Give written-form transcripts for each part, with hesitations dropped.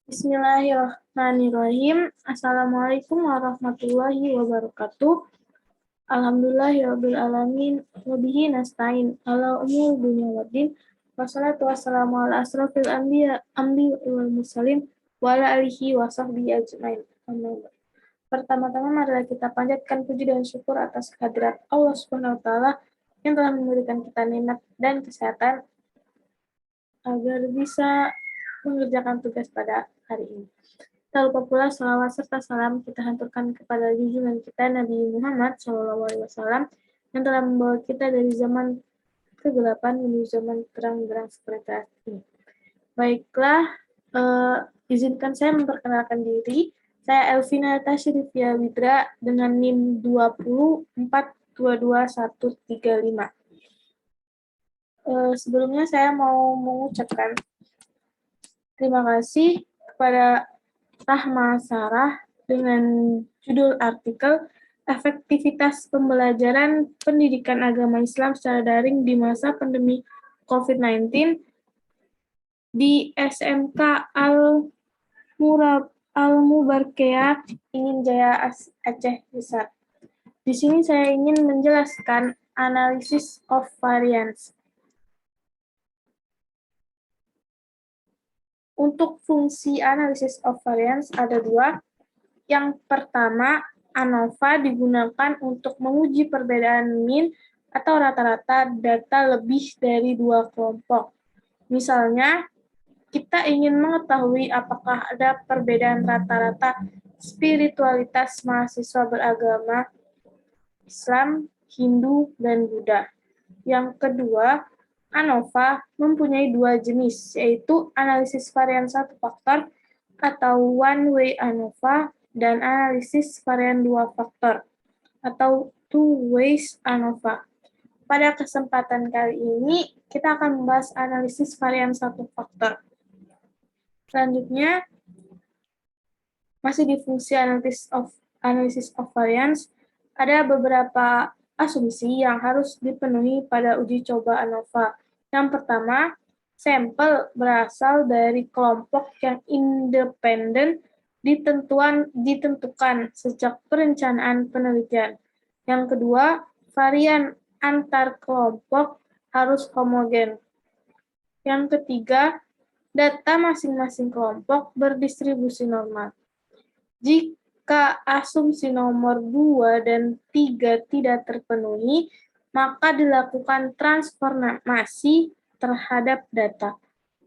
Bismillahirrahmanirrahim. Assalamualaikum warahmatullahi wabarakatuh. Alhamdulillahirabbil alamin. Wa bihi nasta'in ala umur dunya waddin. Wassalatu wassalamu ala asrofil anbiya wal mursalin wa ala alihi wa sahbihi ajmain. Pertama-tama marilah kita panjatkan puji dan syukur atas kehadirat Allah Subhanahu wa taala yang telah memberikan kita nikmat dan kesehatan agar bisa mengerjakan tugas pada hari ini. Tak lupa pula salawat serta salam kita haturkan kepada junjungan kita Nabi Muhammad SAW yang telah membawa kita dari zaman kegelapan menuju zaman terang-benderang seperti saat ini. Baiklah, izinkan saya memperkenalkan diri. Saya Elvina Tashrifia Widra dengan NIM 204222135. Sebelumnya saya mau mengucapkan terima kasih kepada Rahma Sarah dengan judul artikel Efektivitas Pembelajaran Pendidikan Agama Islam secara daring di masa pandemi COVID-19 di SMK Al-Mubarkeah Ingin Jaya Aceh Besar. Di sini saya ingin menjelaskan analysis of variance. Untuk fungsi analysis of variance ada dua. Yang pertama, ANOVA digunakan untuk menguji perbedaan mean atau rata-rata data lebih dari dua kelompok. Misalnya, kita ingin mengetahui apakah ada perbedaan rata-rata spiritualitas mahasiswa beragama Islam, Hindu, dan Buddha. Yang kedua, ANOVA mempunyai dua jenis, yaitu analisis varian satu faktor atau one-way ANOVA dan analisis varian dua faktor atau two-way ANOVA. Pada kesempatan kali ini, kita akan membahas analisis varian satu faktor. Selanjutnya, masih di fungsi analysis of variance, ada beberapa asumsi yang harus dipenuhi pada uji coba ANOVA. Yang pertama, sampel berasal dari kelompok yang independen ditentukan sejak perencanaan penelitian. Yang kedua, varian antar kelompok harus homogen. Yang ketiga, data masing-masing kelompok berdistribusi normal. Jika asumsi nomor 2 dan 3 tidak terpenuhi, maka dilakukan transformasi terhadap data.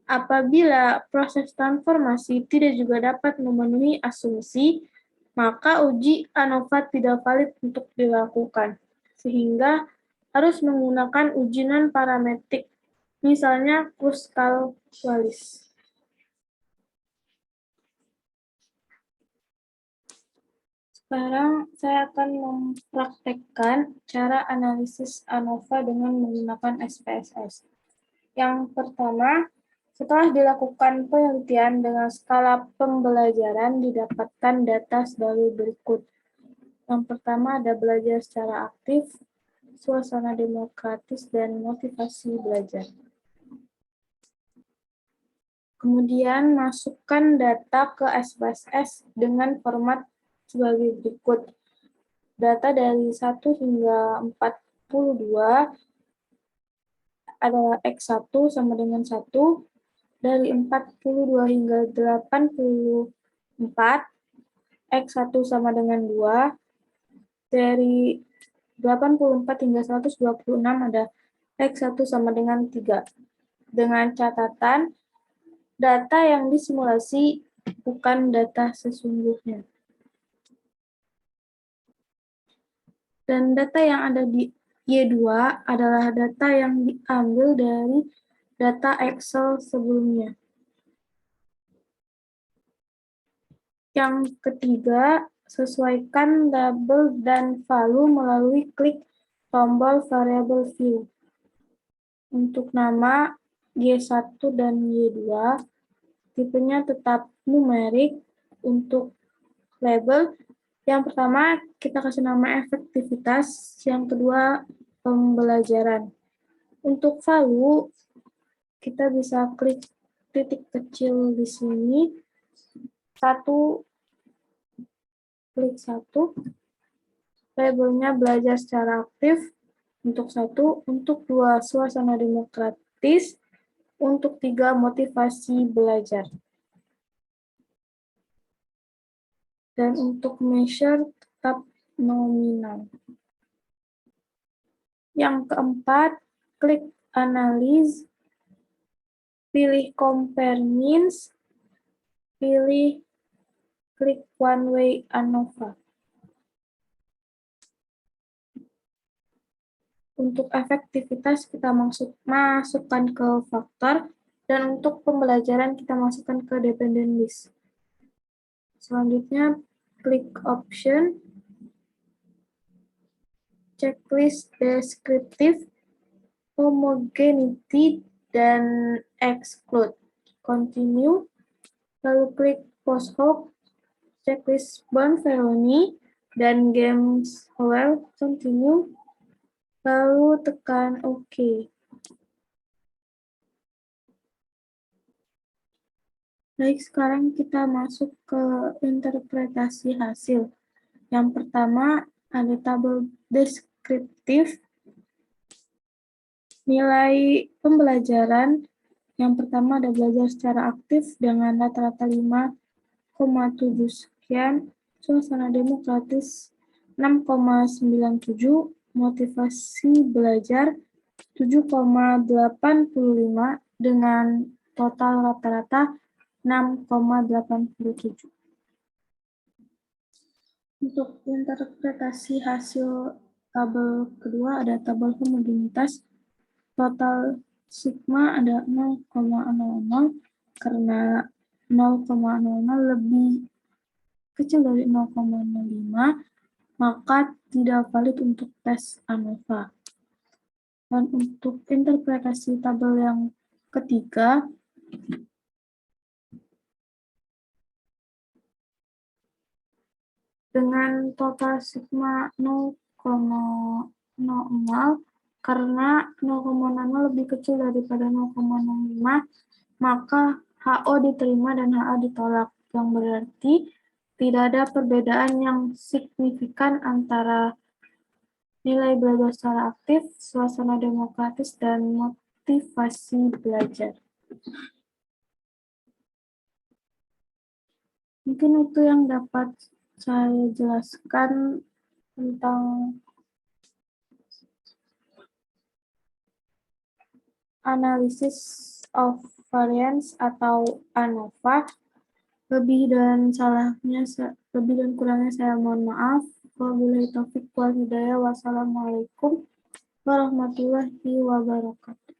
Apabila proses transformasi tidak juga dapat memenuhi asumsi, maka uji ANOVA tidak valid untuk dilakukan, sehingga harus menggunakan uji non-parametrik, misalnya Kruskal-Wallis. Sekarang saya akan mempraktekkan cara analisis ANOVA dengan menggunakan SPSS. Yang pertama, setelah dilakukan penelitian dengan skala pembelajaran, didapatkan data sebagai berikut. Yang pertama ada belajar secara aktif, suasana demokratis, dan motivasi belajar. Kemudian masukkan data ke SPSS dengan format sebagai berikut. Data dari 1 hingga 42 adalah X1 sama dengan 1, dari 42 hingga 84, X1 sama dengan 2, dari 84 hingga 126 ada X1 sama dengan 3. Dengan catatan, data yang disimulasi bukan data sesungguhnya. Dan data yang ada di Y2 adalah data yang diambil dari data Excel sebelumnya. Yang ketiga, sesuaikan label dan value melalui klik tombol variable view. Untuk nama Y1 dan Y2, tipenya tetap numerik. Untuk label, yang pertama kita kasih nama efektivitas, yang kedua pembelajaran. Untuk value, kita bisa klik titik kecil di sini, 1, klik 1, labelnya belajar secara aktif, untuk 1, untuk 2, suasana demokratis, untuk 3, motivasi belajar. Dan untuk measure tetap nominal. Yang keempat, klik analyze, pilih compare means, klik one way ANOVA. Untuk efektivitas kita masukkan ke faktor, dan untuk pembelajaran kita masukkan ke dependent list. Selanjutnya, klik option, checklist deskriptif, homogeneity, dan exclude. Continue, lalu klik post hoc, checklist Bonferroni, dan games well, continue, lalu tekan OK. Baik, sekarang kita masuk ke interpretasi hasil. Yang pertama, ada tabel deskriptif, nilai pembelajaran. Yang pertama ada belajar secara aktif dengan rata-rata 5,7 sekian, suasana demokratis 6,97, motivasi belajar 7,85 dengan total rata-rata 6,87. Untuk interpretasi hasil tabel kedua ada tabel homogenitas. Total sigma ada 0,00 karena 0,00 lebih kecil dari 0,05, maka tidak valid untuk tes ANOVA. Dan untuk interpretasi tabel yang ketiga, dengan total sigma 0,00, karena 0,00 lebih kecil daripada 0,05, maka HO diterima dan HA ditolak, yang berarti tidak ada perbedaan yang signifikan antara nilai belajar secara aktif, suasana demokratis, dan motivasi belajar. Mungkin itu yang dapat saya jelaskan tentang analisis of variance atau ANOVA. Lebih dan kurangnya saya mohon maaf. Wabillahi taufiq wal hidayah. Wassalamualaikum warahmatullahi wabarakatuh.